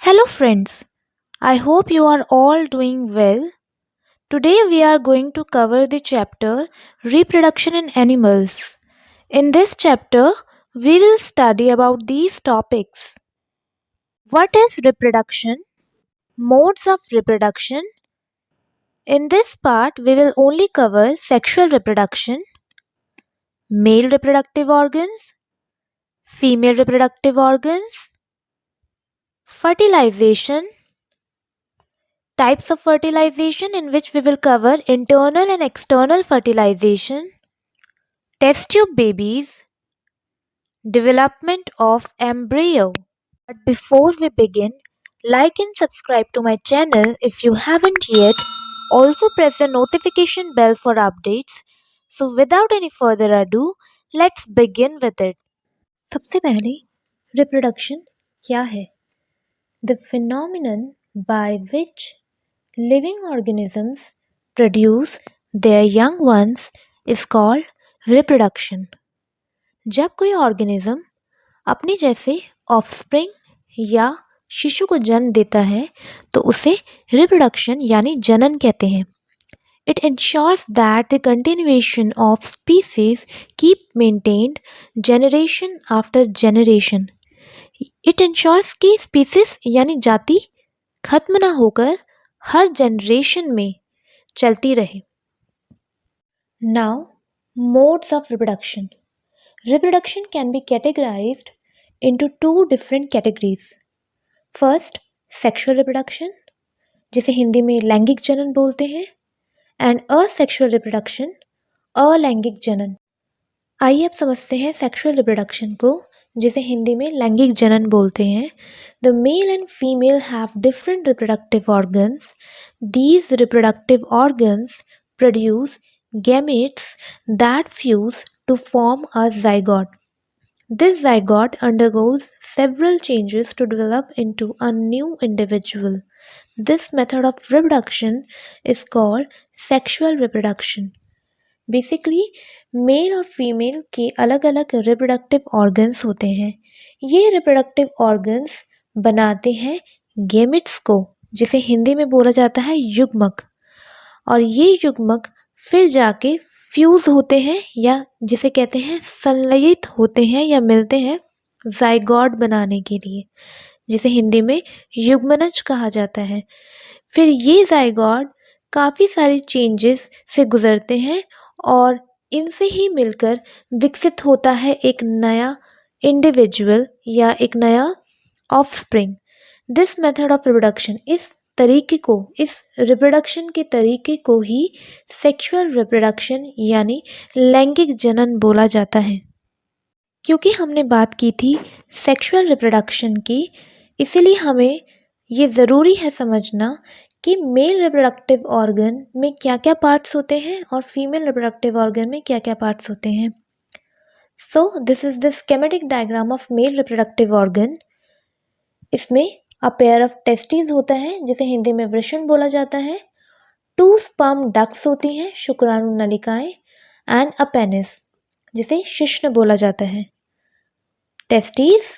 Hello, friends. I hope you are all doing well. Today, we are going to cover the chapter Reproduction in Animals. In this chapter, we will study about these topics. What is reproduction? Modes of reproduction. In this part, we will only cover sexual reproduction, male reproductive organs, female reproductive organs, fertilization, types of fertilization in which we will cover internal and external fertilization, test tube babies, development of embryo. But before we begin, like and subscribe to my channel if you haven't yet. Also press the notification bell for updates. So without any further ado, let's begin with it. सबसे पहले reproduction क्या है? The phenomenon by which living organisms produce their young ones is called reproduction. जब कोई organism अपने जैसे offspring या शिशु को जन्म देता है तो उसे रिप्रोडक्शन यानी जनन कहते हैं. It ensures that the continuation of species keep maintained generation after generation. It ensures कि species यानी जाति खत्म ना होकर हर जनरेशन में चलती रहे. Now, modes of reproduction. Reproduction can be categorized into two different categories. First, sexual reproduction, जिसे हिंदी में लैंगिक जनन बोलते हैं, and asexual reproduction, अलैंगिक जनन. आइए अब समझते हैं सेक्सुअल रिप्रोडक्शन को, जिसे हिंदी में लैंगिक जनन बोलते हैं. The male and female have different reproductive organs. These reproductive organs produce gametes that fuse to form a zygote. This zygote undergoes several changes to develop into a new individual. This method of reproduction is called sexual reproduction. Basically mail और female के अलग अलग reproductive organs होते हैं. ये reproductive organs बनाते हैं gametes को, जिसे हिंदी में बोला जाता है युग्मक. और ये युग्मक फिर जाके फ्यूज़ होते हैं या जिसे कहते हैं संलयित होते हैं या मिलते हैं ज़ाइगोट बनाने के लिए, जिसे हिंदी में युग्मनज कहा जाता है. फिर ये ज़ाइगोट काफ़ी सारी चेंजेस से गुज़रते हैं और इनसे ही मिलकर विकसित होता है एक नया इंडिविजुअल या एक नया offspring. This method of reproduction, इस रिप्रोडक्शन के तरीके को ही सेक्सुअल रिप्रोडक्शन यानी लैंगिक जनन बोला जाता है. क्योंकि हमने बात की थी सेक्सुअल रिप्रोडक्शन की, इसीलिए हमें ये ज़रूरी है समझना कि मेल रिप्रोडक्टिव ऑर्गन में क्या क्या पार्ट्स होते हैं और फीमेल रिप्रोडक्टिव ऑर्गन में क्या क्या पार्ट्स होते हैं. So this is the schematic diagram of male reproductive organ. इसमें अ पेयर ऑफ टेस्टिस होता है, जिसे हिंदी में वृषण बोला जाता है. 2 स्पर्म डक्ट्स होती हैं, शुक्राणु नलिकाएं, एंड अ पेनिस, जिसे शिश्न बोला जाता है. Testis,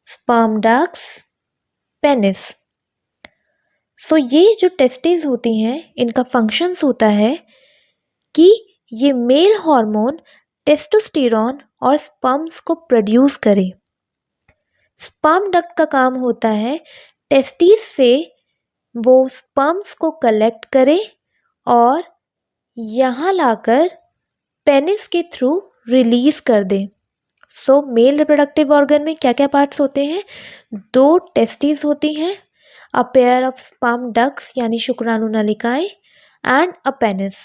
sperm ducts, penis. So ये जो टेस्टिस होती हैं, इनका फंक्शंस होता है कि ये मेल हार्मोन टेस्टोस्टेरॉन और स्पर्म्स को प्रोड्यूस करे. स्पर्म डक्ट का काम होता है टेस्टिस से वो स्पर्म्स को कलेक्ट करे और यहाँ लाकर पेनिस के थ्रू रिलीज कर दे. सो मेल रिप्रोडक्टिव ऑर्गन में क्या क्या पार्ट्स होते हैं? 2 टेस्टिस होती हैं, a pair of sperm ducts यानी शुक्राणु नलिकाएं, and a penis.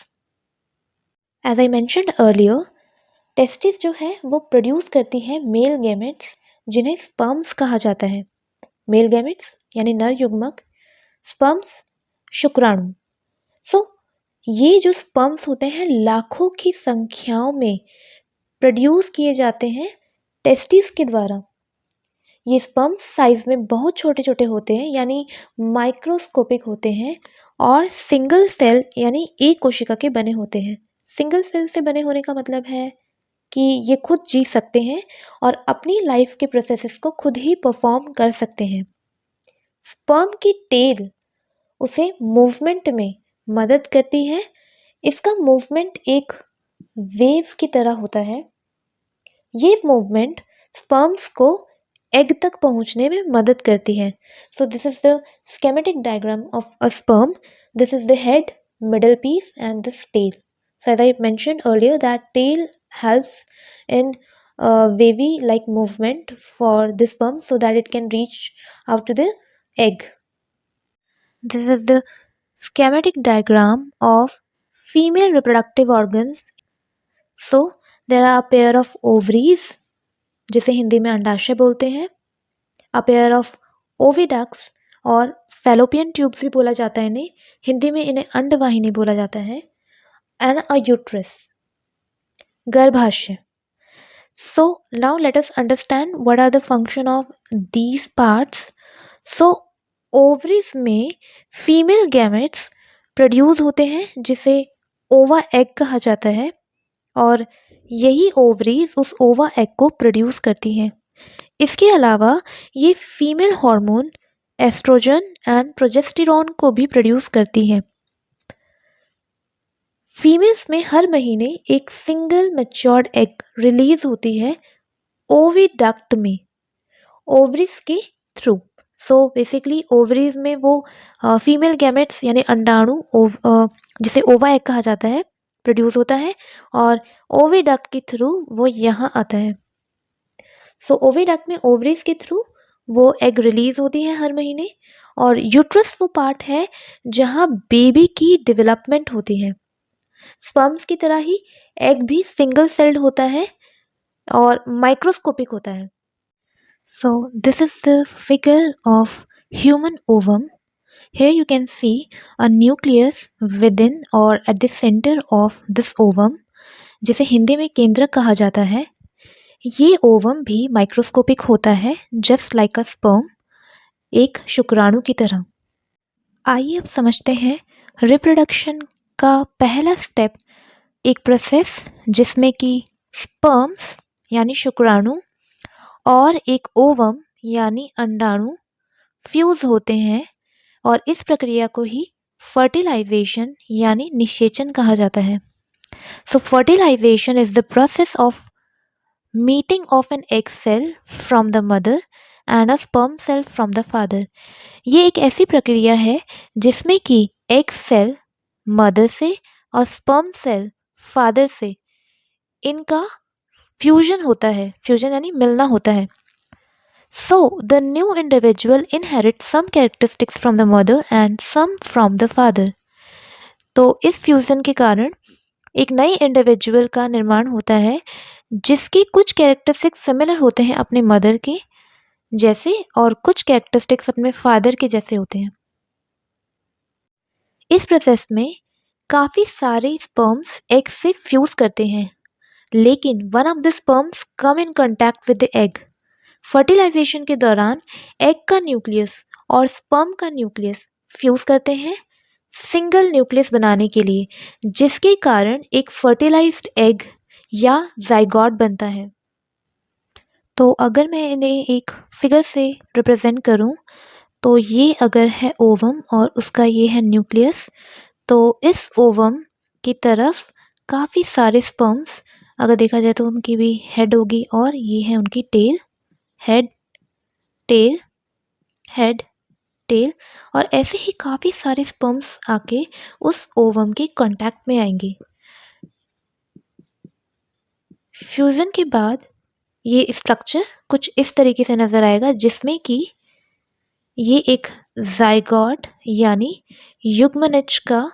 As I mentioned earlier, testis जो है वो प्रोड्यूस करती है मेल गैमेट्स, जिन्हें स्पर्म्स कहा जाता है. मेल गैमेट्स यानी नर युग्मक, स्पर्म्स शुक्राणु. सो ये जो स्पर्म्स होते हैं लाखों की संख्याओं में प्रोड्यूस किए जाते हैं टेस्टिस के द्वारा. ये स्पर्म्स साइज में बहुत छोटे छोटे होते हैं यानी माइक्रोस्कोपिक होते हैं और सिंगल सेल यानी एक कोशिका के बने होते हैं. सिंगल सेल से बने होने का मतलब है कि ये खुद जी सकते हैं और अपनी लाइफ के प्रोसेसेस को खुद ही परफॉर्म कर सकते हैं. स्पर्म की टेल उसे मूवमेंट में मदद करती है। इसका मूवमेंट एक वेव की तरह होता है। ये मूवमेंट स्पर्म्स को एग तक पहुंचने में मदद करती है। So this is the schematic diagram of a sperm. This is the head, middle piece and this tail. So as I mentioned earlier that tail helps in wavy like movement for the sperm so that it can reach out to the egg. This is the schematic diagram of female reproductive organs. So there are a pair of ovaries जिसे हिंदी में अंडाशय बोलते हैं, a pair of oviducts और fallopian tubes भी बोला जाता है इन्हें, हिंदी में इन्हें अंडवाहिनी बोला जाता है, and a uterus, गर्भाशय. So now let us understand what are the function of these parts. So ovaries में फीमेल गैमेट्स प्रोड्यूस होते हैं जिसे ओवा एग कहा जाता है और यही ओवरीज उस ओवा एग को प्रोड्यूस करती हैं. इसके अलावा ये female hormone estrogen and progesterone को भी प्रोड्यूस करती हैं. फीमेल्स में हर महीने एक सिंगल मैच्योर्ड एग रिलीज होती है ओविडक्ट में, ओवरीज के थ्रू. सो बेसिकली ओवरीज में वो फीमेल गैमेट्स यानी अंडाणु जिसे ओवा एग कहा जाता है प्रोड्यूस होता है और ओविडक्ट के थ्रू वो यहाँ आता है. सो ओविडक्ट में ओवरीज के थ्रू वो एग रिलीज होती है हर महीने और यूट्रस वो पार्ट है जहाँ बेबी की डेवलपमेंट होती है. स्पर्म्स की तरह ही एग भी सिंगल सेल्ड होता है और माइक्रोस्कोपिक होता है. So this is the figure of human ovum. Here you can see a nucleus within or at the center of this ovum जिसे हिंदी में केंद्रक कहा जाता है. ये ओवम भी माइक्रोस्कोपिक होता है जस्ट लाइक अ स्पर्म, एक शुक्राणु की तरह. आइए अब समझते हैं रिप्रोडक्शन का पहला स्टेप, एक प्रोसेस जिसमें कि स्पर्म्स यानी शुक्राणु और एक ओवम यानी अंडाणु फ्यूज होते हैं और इस प्रक्रिया को ही फर्टिलाइजेशन यानी निषेचन कहा जाता है. So fertilization is the process of meeting of an egg cell from the mother and a sperm cell from the father. ये एक ऐसी प्रक्रिया है जिसमें कि एग सेल मदर से और स्पर्म सेल फादर से इनका फ्यूजन होता है, फ्यूजन यानी मिलना होता है. So the new individual inherits some characteristics from the mother and some from the father. तो इस फ्यूजन के कारण एक नई इंडिविजुअल का निर्माण होता है जिसकी कुछ कैरेक्टरिस्टिक्स सिमिलर होते हैं अपने मदर के जैसे और कुछ कैरेक्टरिस्टिक्स अपने फादर के जैसे होते हैं. इस प्रोसेस में काफ़ी सारे स्पर्म्स एग से फ्यूज करते हैं लेकिन one of the sperms come in contact with the egg. Fertilisation के दौरान एग का न्यूक्लियस और स्पर्म का न्यूक्लियस फ्यूज करते हैं सिंगल न्यूक्लियस बनाने के लिए जिसके कारण एक फर्टिलाइज्ड एग या जाइगोट बनता है. तो अगर मैं इन्हें एक फिगर से रिप्रेजेंट करूं तो ये अगर है ओवम और उसका ये है न्यूक्लियस, तो इस ओवम की तरफ काफ़ी सारे स्पर्म्स अगर देखा जाए तो उनकी भी हेड होगी और ये है उनकी tail, head tail head tail और ऐसे ही काफ़ी सारे स्पर्म्स आके उस ओवम के कांटेक्ट में आएंगे. फ्यूज़न के बाद ये स्ट्रक्चर कुछ इस तरीके से नज़र आएगा जिसमें कि ये एक जाइगोट यानी युग्मनज का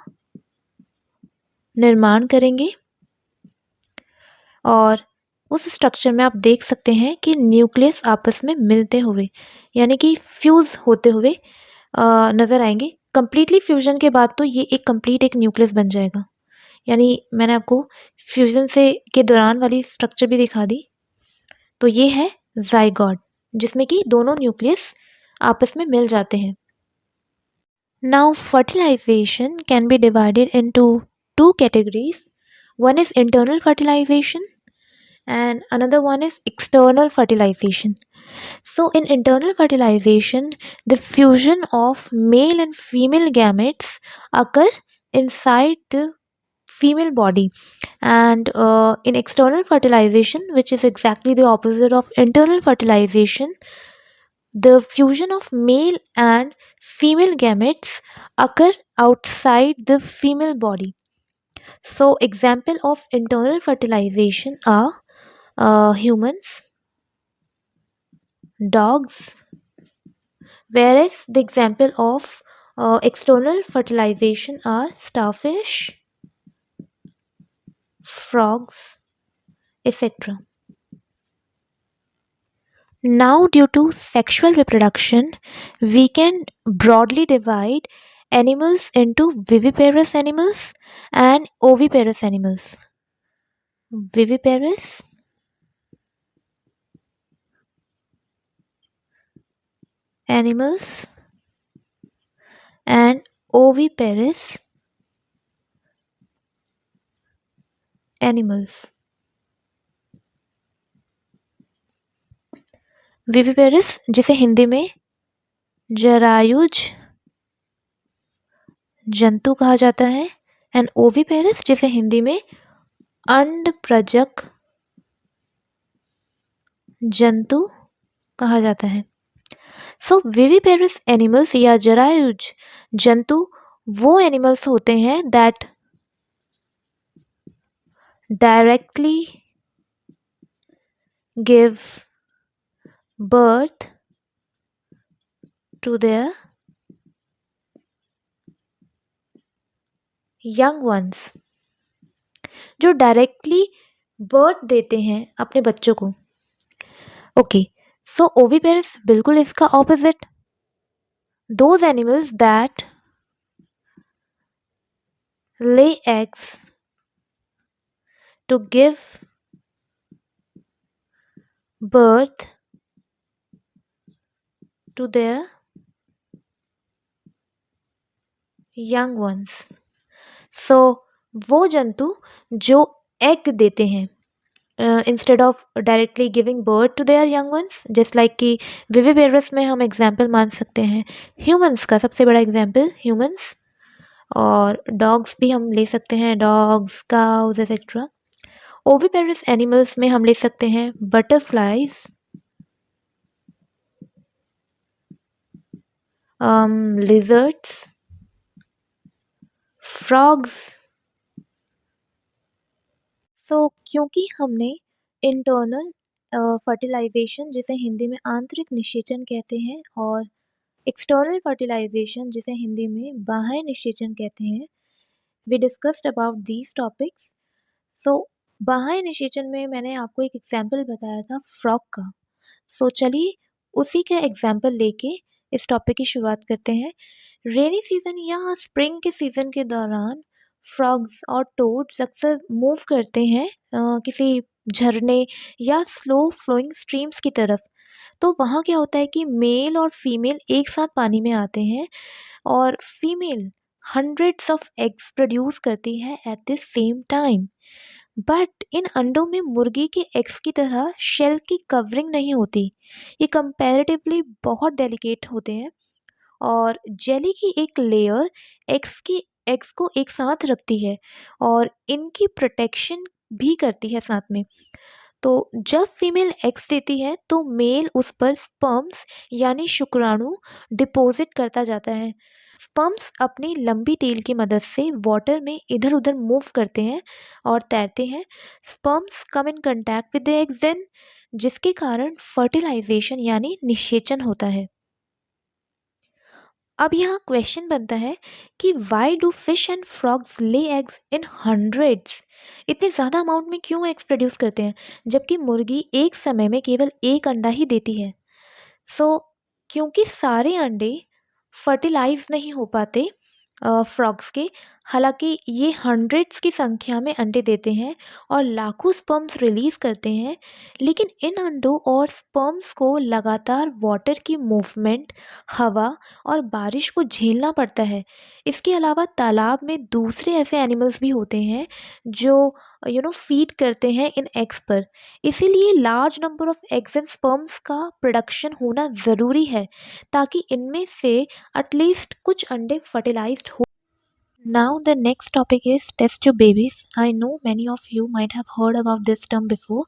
निर्माण करेंगे और उस स्ट्रक्चर में आप देख सकते हैं कि न्यूक्लियस आपस में मिलते हुए यानी कि फ्यूज़ होते हुए नज़र आएंगे. कंप्लीटली फ्यूजन के बाद तो ये एक कंप्लीट एक न्यूक्लियस बन जाएगा. यानी मैंने आपको फ्यूजन से के दौरान वाली स्ट्रक्चर भी दिखा दी. तो ये है जाइगोट जिसमें कि दोनों न्यूक्लियस आपस में मिल जाते हैं. Now fertilisation can be divided into two categories. One is internal fertilisation and another one is external fertilization. So, in internal fertilization, the fusion of male and female gametes occur inside the female body, and in external fertilization, which is exactly the opposite of internal fertilization, the fusion of male and female gametes occur outside the female body. So, example of internal fertilization are humans, dogs, whereas the example of external fertilization are starfish, frogs, etc. Now, due to sexual reproduction, we can broadly divide animals into viviparous animals and oviparous animals. Viviparous animals and oviparous animals. Viviparous जिसे हिंदी में जरायुज जंतु कहा जाता है and oviparous जिसे हिंदी में अंडप्रजक जंतु कहा जाता है. सो विविपेरस एनिमल्स या जरायुज जंतु वो एनिमल्स होते हैं that directly give birth to their young ones, जो डायरेक्टली बर्थ देते हैं अपने बच्चों को. ओके, सो ओविपेरस बिल्कुल इसका opposite. Those animals that lay eggs to give birth to their young ones. So वो जंतु जो एग देते हैं instead of directly giving birth to their young ones, just like कि विविपेरस में हम एग्जाम्पल मान सकते हैं ह्यूमंस का. सबसे बड़ा एग्जाम्पल ह्यूमंस, और डॉग्स भी हम ले सकते हैं, dogs, cows etcetera. Oviparous animals में हम ले सकते हैं बटरफ्लाइज, lizards, frogs. So क्योंकि हमने इंटरनल फर्टिलाइजेशन जिसे हिंदी में आंतरिक निषेचन कहते हैं और एक्सटर्नल फर्टिलाइजेशन जिसे हिंदी में बाह्य निषेचन कहते हैं, we discussed about these topics. So बाह्य निषेचन में मैंने आपको एक एग्जाम्पल बताया था फ्रॉग का. सो चलिए उसी का एग्जाम्पल लेके इस टॉपिक की शुरुआत करते हैं. रेनी सीजन या स्प्रिंग के सीजन के दौरान फ्रॉग्स और टोड्स अक्सर मूव करते हैं किसी झरने या स्लो फ्लोइंग स्ट्रीम्स की तरफ. तो वहाँ क्या होता है कि मेल और फीमेल एक साथ पानी में आते हैं और female hundreds of eggs produce करती है at the same time. But in अंडों में मुर्गी के एग्स की तरह शेल की कवरिंग नहीं होती. ये कंपैरेटिवली बहुत डेलिकेट होते हैं और जेली की एक लेयर एग्स को एक साथ रखती है और इनकी प्रोटेक्शन भी करती है साथ में. तो जब फीमेल एग्स देती है तो मेल उस पर स्पर्म्स यानी शुक्राणु डिपॉजिट करता जाता है. स्पर्म्स अपनी लंबी टेल की मदद से वाटर में इधर उधर मूव करते हैं और तैरते हैं. Sperms come in contact with the eggs then, जिसके कारण फर्टिलाइजेशन यानी निषेचन होता है. अब यहाँ क्वेश्चन बनता है कि why do fish and frogs lay eggs in hundreds. इतने ज़्यादा अमाउंट में क्यों एग्स प्रोड्यूस करते हैं जबकि मुर्गी एक समय में केवल एक अंडा ही देती है. सो क्योंकि सारे अंडे फर्टिलाइज नहीं हो पाते फ्रॉग्स के, हालांकि ये हंड्रेड्स की संख्या में अंडे देते हैं और लाखों स्पर्म्स रिलीज करते हैं, लेकिन इन अंडों और स्पर्म्स को लगातार वाटर की मूवमेंट, हवा और बारिश को झेलना पड़ता है। इसके अलावा तालाब में दूसरे ऐसे एनिमल्स भी होते हैं जो फीड करते हैं इन एग्स पर। इसीलिए large number of eggs and sperms का प्रोडक्शन होना ज़रूरी है ताकि इनमें से एटलीस्ट कुछ अंडे फर्टिलाइज्ड हो। Now the next topic is test tube babies. I know many of you might have heard about this term before,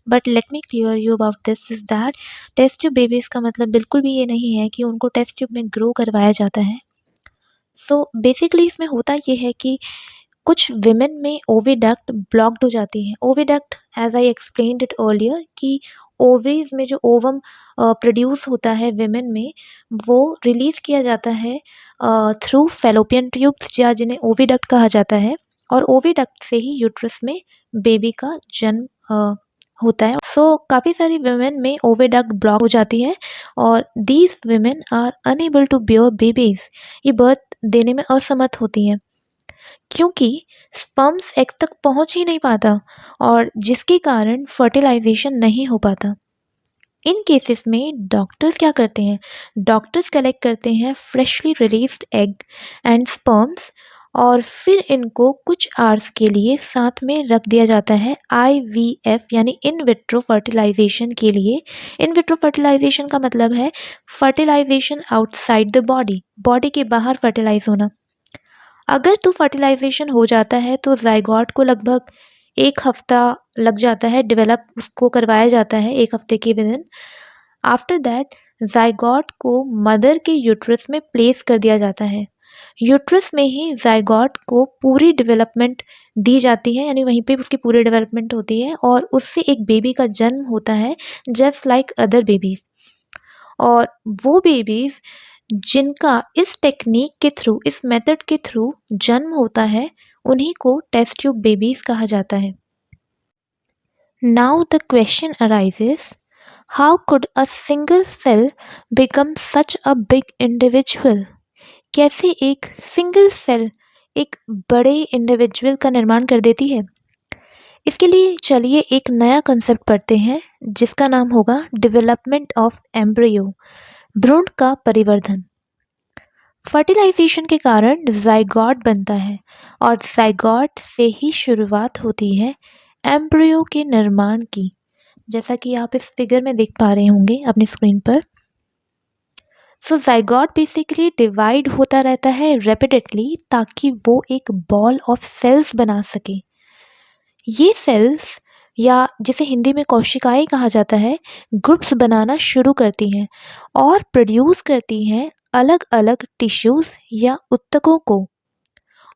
but let me clear you about this is that test tube babies का मतलब बिल्कुल भी ये नहीं है कि उनको test tube में ग्रो करवाया जाता है। बेसिकली इसमें होता ये है कि कुछ विमेन में ओविडक्ट ब्लॉक्ड हो जाती है। Oviduct as I explained it earlier कि ओवरीज में जो ओवम प्रोड्यूस होता है विमेन में, वो रिलीज़ किया जाता है थ्रू फेलोपियन ट्यूब्स या जिन्हें ओविडक्ट कहा जाता है, और ओविडक्ट से ही यूट्रस में बेबी का जन्म होता है। काफ़ी सारी विमेन में ओविडक्ट ब्लॉक हो जाती है और these women are unable to bear babies. ये बर्थ देने में असमर्थ होती हैं क्योंकि स्पर्म्स एग तक पहुंच ही नहीं पाता और जिसके कारण फर्टिलाइजेशन नहीं हो पाता। इन केसेस में डॉक्टर्स क्या करते हैं? डॉक्टर्स कलेक्ट करते हैं freshly released egg and sperms और फिर इनको कुछ आवर्स के लिए साथ में रख दिया जाता है IVF यानी इन विट्रो फर्टिलाइजेशन के लिए। इन विट्रो फर्टिलाइजेशन का मतलब है fertilisation outside the body, body के बाहर फर्टिलाइज होना। अगर तो फर्टिलाइजेशन हो जाता है तो जाइगोट को लगभग 1 हफ्ता लग जाता है, डेवलप उसको करवाया जाता है 1 हफ्ते के विदिन। आफ्टर दैट जाइगोट को मदर के यूट्रस में प्लेस कर दिया जाता है। यूट्रस में ही जाइगोट को पूरी डेवलपमेंट दी जाती है, यानी वहीं पे उसकी पूरी डेवलपमेंट होती है और उससे एक बेबी का जन्म होता है जस्ट लाइक अदर बेबीज़। और वो बेबीज़ जिनका इस टेक्निक के थ्रू, इस मेथड के थ्रू जन्म होता है, उन्हीं को टेस्ट ट्यूब बेबीज़ कहा जाता है। Now the question arises, how could a single cell become such a big individual? कैसे एक सिंगल सेल एक बड़े इंडिविजुअल का निर्माण कर देती है? इसके लिए चलिए एक नया कंसेप्ट पढ़ते हैं जिसका नाम होगा डेवलपमेंट ऑफ एम्ब्रियो, भ्रूण का परिवर्धन। फर्टिलाइजेशन के कारण जाइगोट बनता है और जाइगोट से ही शुरुआत होती है एम्ब्रियो के निर्माण की, जैसा कि आप इस फिगर में देख पा रहे होंगे अपनी स्क्रीन पर। जाइगोट बेसिकली डिवाइड होता रहता है रेपिडेटली ताकि वो एक बॉल ऑफ सेल्स बना सके। ये सेल्स, या जिसे हिंदी में कोशिकाएं कहा जाता है, ग्रुप्स बनाना शुरू करती हैं और प्रोड्यूस करती हैं अलग अलग टिश्यूज़ या ऊतकों को,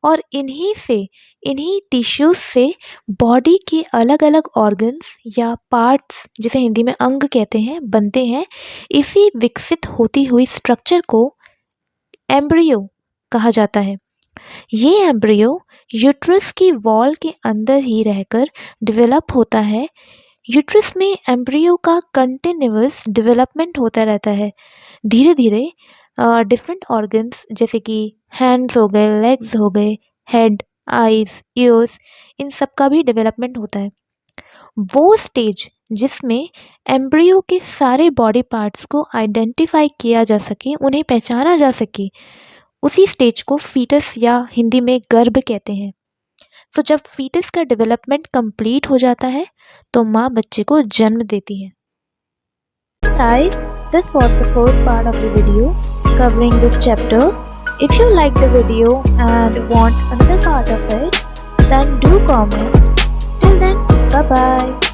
और इन्हीं टिश्यूज़ से बॉडी के अलग अलग ऑर्गन्स या पार्ट्स, जिसे हिंदी में अंग कहते हैं, बनते हैं। इसी विकसित होती हुई स्ट्रक्चर को एम्ब्रियो कहा जाता है। ये एम्ब्रियो यूट्रस की वॉल के अंदर ही रहकर डेवलप होता है। यूट्रस में एम्ब्रियो का कंटिन्यूअस डेवलपमेंट होता रहता है। धीरे धीरे डिफरेंट ऑर्गन्स जैसे कि हैंड्स हो गए, लेग्स हो गए, हेड, आइज़, ईयर्स, इन सब का भी डेवलपमेंट होता है। वो स्टेज जिसमें एम्ब्रियो के सारे बॉडी पार्ट्स को आइडेंटिफाई किया जा सके, उन्हें पहचाना जा सके, उसी स्टेज को फीटस या हिंदी में गर्भ कहते हैं। जब फीटस का डेवलपमेंट कंप्लीट हो जाता है तो माँ बच्चे को जन्म देती है। Guys, this was the first part of the video covering this chapter. If you like the video and want another part of it, then do comment. Till then, bye bye.